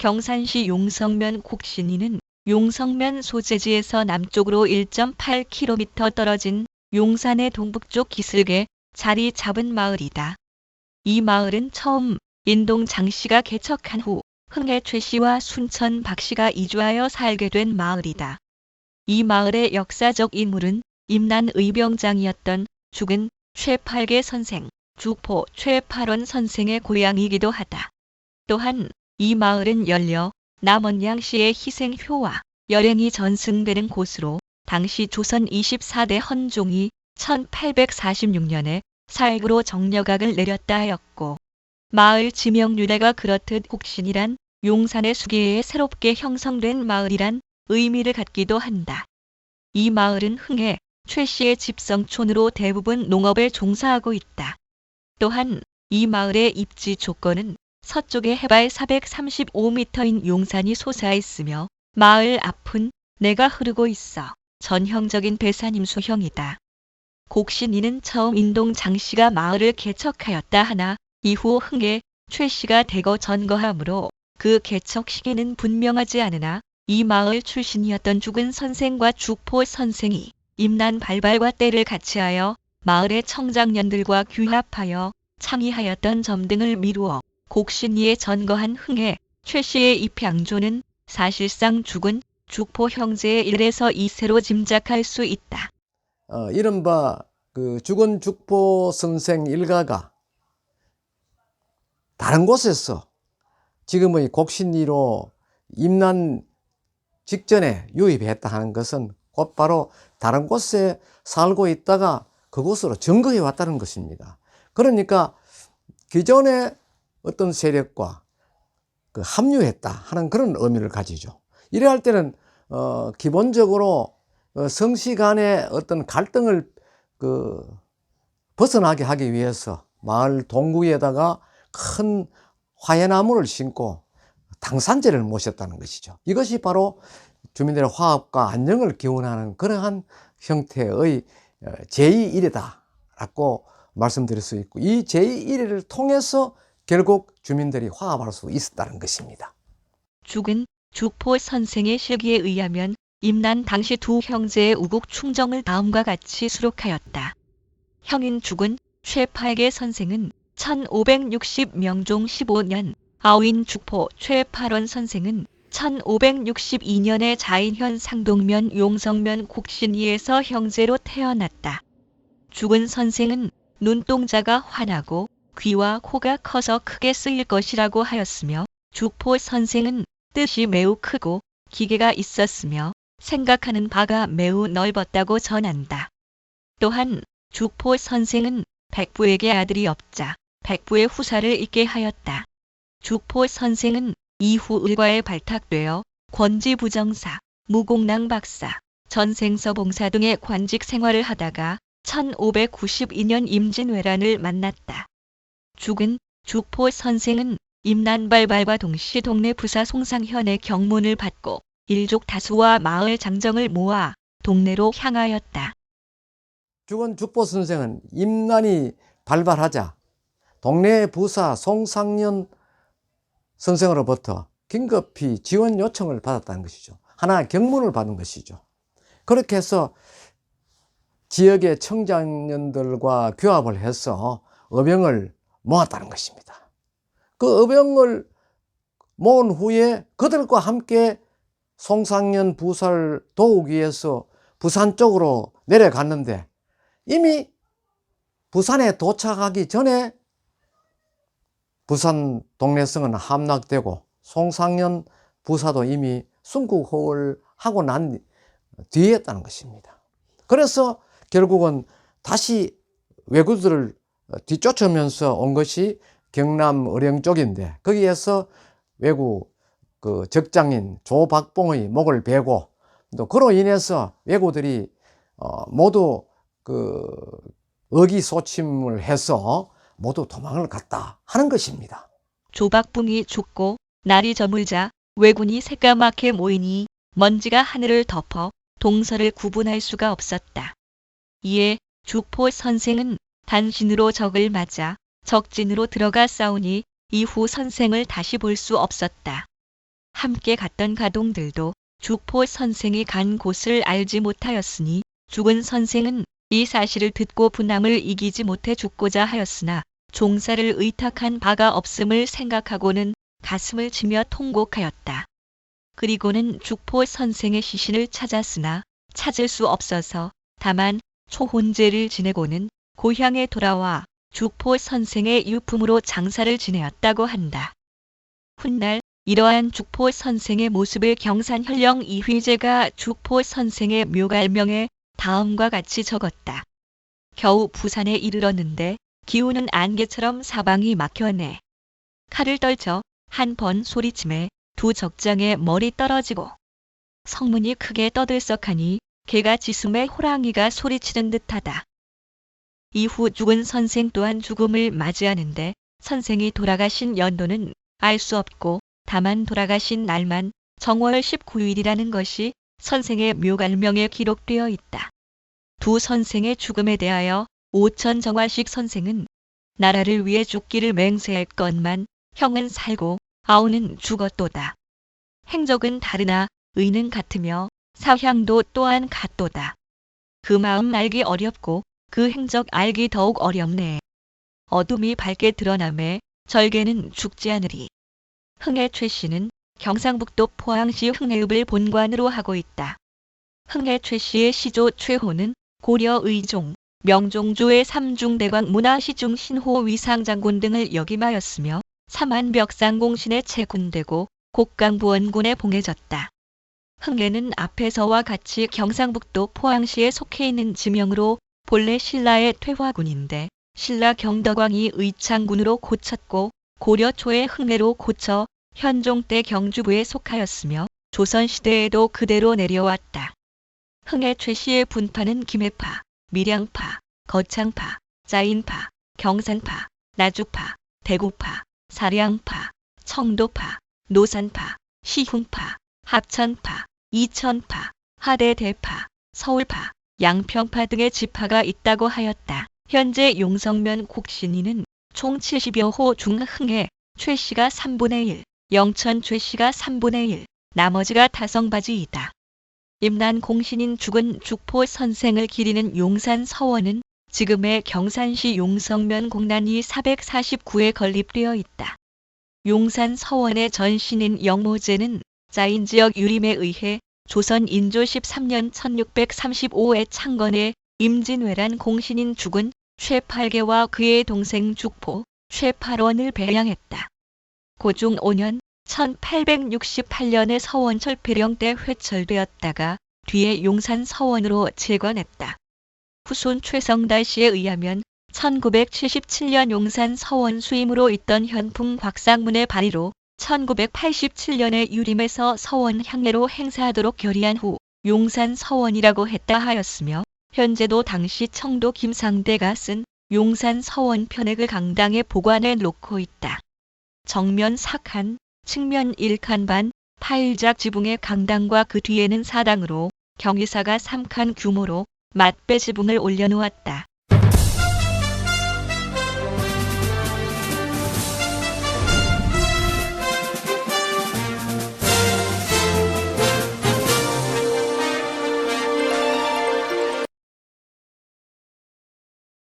경산시 용성면 곡신이는 용성면 소재지에서 남쪽으로 1.8km 떨어진 용산의 동북쪽 기슭에 자리 잡은 마을이다. 이 마을은 처음 인동 장씨가 개척한 후 흥해 최씨와 순천 박씨가 이주하여 살게 된 마을이다. 이 마을의 역사적 인물은 임난 의병장이었던 죽은 최팔계 선생, 주포 최팔원 선생의 고향이기도 하다. 또한 이 마을은 연려 남원양 씨의 희생효와 열행이 전승되는 곳으로 당시 조선 24대 헌종이 1846년에 사액으로 정려각을 내렸다 하였고, 마을 지명 유래가 그렇듯 곡신이란 용산의 수계에 새롭게 형성된 마을이란 의미를 갖기도 한다. 이 마을은 흥해 최씨의 집성촌으로 대부분 농업에 종사하고 있다. 또한 이 마을의 입지 조건은 서쪽에 해발 435m인 용산이 솟아 있으며 마을 앞은 내가 흐르고 있어 전형적인 배산임수형이다. 곡신이는 처음 인동 장씨가 마을을 개척하였다 하나 이후 흥해 최씨가 대거 전거하므로 그 개척 시기는 분명하지 않으나 이 마을 출신이었던 죽은 선생과 죽포 선생이 임난 발발과 때를 같이하여 마을의 청장년들과 규합하여 창의하였던 점 등을 미루어 곡신이에 전거한 흥해 최씨의 입향조는 사실상 죽은 죽포 형제의 1에서 2세로 짐작할 수 있다. 이른바 죽은 죽포 선생 일가가 다른 곳에서 지금의 곡신리로 임난 직전에 유입했다 하는 것은 곧바로 다른 곳에 살고 있다가 그곳으로 증거해 왔다는 것입니다. 그러니까 기존의 어떤 세력과 합류했다 하는 그런 의미를 가지죠. 이래 할 때는 기본적으로 성씨 간의 어떤 갈등을 벗어나게 하기 위해서 마을 동구에다가 큰 화해나무를 심고 당산제를 모셨다는 것이죠. 이것이 바로 주민들의 화합과 안정을 기원하는 그러한 형태의 제2일이다라고 말씀드릴 수 있고, 이 제2일을 통해서 결국 주민들이 화합할 수 있었다는 것입니다. 죽은 죽포 선생의 실기에 의하면 임난 당시 두 형제의 우국 충정을 다음과 같이 수록하였다. 형인 죽은 최팔계 선생은 1560 명종 15년, 아우인 죽포 최팔원 선생은 1562년에 자인현 상동면 용성면 곡신리에서 형제로 태어났다. 죽은 선생은 눈동자가 환하고 귀와 코가 커서 크게 쓰일 것이라고 하였으며, 죽포 선생은 뜻이 매우 크고 기계가 있었으며 생각하는 바가 매우 넓었다고 전한다. 또한 죽포 선생은 백부에게 아들이 없자 백부의 후사를 잇게 하였다. 죽포 선생은 이후 을과에 발탁되어 권지부정사, 무공랑 박사, 전생서 봉사 등의 관직 생활을 하다가 1592년 임진왜란을 만났다. 죽은 죽포 선생은 임난발발과 동시 동네 부사 송상현의 경문을 받고 일족 다수와 마을 장정을 모아 동네로 향하였다. 죽은 죽포 선생은 임난이 발발하자 동네 부사 송상현 선생으로부터 긴급히 지원 요청을 받았다는 것이죠. 하나의 경문을 받은 것이죠. 그렇게 해서 지역의 청장년들과 규합을 해서 의병을 모았다는 것입니다. 그 의병을 모은 후에 그들과 함께 송상현 부사를 도우기 위해서 부산 쪽으로 내려갔는데, 이미 부산에 도착하기 전에 부산 동래성은 함락되고 송상현 부사도 이미 순국호를 하고 난 뒤였다는 것입니다. 그래서 결국은 다시 왜구들을 뒤쫓으면서 온 것이 경남 의령 쪽인데, 거기에서 왜구 적장인 조박봉의 목을 베고, 또 그로 인해서 왜구들이 모두 의기소침을 해서 모두 도망을 갔다 하는 것입니다. 조박봉이 죽고 날이 저물자 왜군이 새까맣게 모이니 먼지가 하늘을 덮어 동서를 구분할 수가 없었다. 이에 죽포 선생은 단신으로 적을 맞아 적진으로 들어가 싸우니 이후 선생을 다시 볼 수 없었다. 함께 갔던 가동들도 죽포 선생이 간 곳을 알지 못하였으니 죽은 선생은 이 사실을 듣고 분함을 이기지 못해 죽고자 하였으나 종사를 의탁한 바가 없음을 생각하고는 가슴을 치며 통곡하였다. 그리고는 죽포 선생의 시신을 찾았으나 찾을 수 없어서 다만 초혼제를 지내고는 고향에 돌아와 죽포 선생의 유품으로 장사를 지내었다고 한다. 훗날 이러한 죽포 선생의 모습을 경산현령 이휘재가 죽포 선생의 묘갈명에 다음과 같이 적었다. 겨우 부산에 이르렀는데 기우는 안개처럼 사방이 막혀내. 칼을 떨쳐 한 번 소리침에 두 적장의 머리 떨어지고 성문이 크게 떠들썩하니 개가 짖음에 호랑이가 소리치는 듯하다. 이후 죽은 선생 또한 죽음을 맞이하는데 선생이 돌아가신 연도는 알 수 없고 다만 돌아가신 날만 정월 19일이라는 것이 선생의 묘갈명에 기록되어 있다. 두 선생의 죽음에 대하여 오천정화식 선생은 나라를 위해 죽기를 맹세할건만 형은 살고 아우는 죽었도다. 행적은 다르나 의는 같으며 사향도 또한 같도다. 그 마음 알기 어렵고 그 행적 알기 더욱 어렵네. 어둠이 밝게 드러나매 절개는 죽지 않으리. 흥해 최씨는 경상북도 포항시 흥해읍을 본관으로 하고 있다. 흥해 최씨의 시조 최호는 고려 의종, 명종조의 삼중대광 문화시중 신호 위상장군 등을 역임하였으며 삼안벽상공신의 채군되고 곡강부원군에 봉해졌다. 흥해는 앞에서와 같이 경상북도 포항시에 속해 있는 지명으로 본래 신라의 퇴화군인데 신라 경덕왕이 의창군으로 고쳤고 고려 초에 흥해로 고쳐 현종 때 경주부에 속하였으며 조선시대에도 그대로 내려왔다. 흥해 최씨의 분파는 김해파, 밀양파, 거창파, 짜인파, 경산파, 나주파, 대구파, 사량파, 청도파, 노산파, 시흥파, 합천파, 이천파, 하대대파, 서울파, 양평파 등의 지파가 있다고 하였다. 현재 용성면 곡신이는 총 70여 호 중 흥해 최씨가 3분의 1, 영천 최씨가 3분의 1, 나머지가 타성바지이다. 임난 공신인 죽은 죽포 선생을 기리는 용산 서원은 지금의 경산시 용성면 공란이 449에 건립되어 있다. 용산 서원의 전신인 영모제는 자인 지역 유림에 의해 조선 인조 13년 1635에 창건해 임진왜란 공신인 죽은 최팔계와 그의 동생 죽포 최팔원을 배양했다. 고중 5년 1868년에 서원 철폐령 때 회철되었다가 뒤에 용산 서원으로 재건했다. 후손 최성달 씨에 의하면 1977년 용산 서원 수임으로 있던 현풍 곽상문의 발의로 1987년에 유림에서 서원 향례로 행사하도록 결의한 후 용산 서원이라고 했다 하였으며 현재도 당시 청도 김상대가 쓴 용산 서원 편액을 강당에 보관해 놓고 있다. 정면 4칸, 측면 1칸 반, 8작 지붕의 강당과 그 뒤에는 사당으로 경의사가 3칸 규모로 맞배 지붕을 올려놓았다.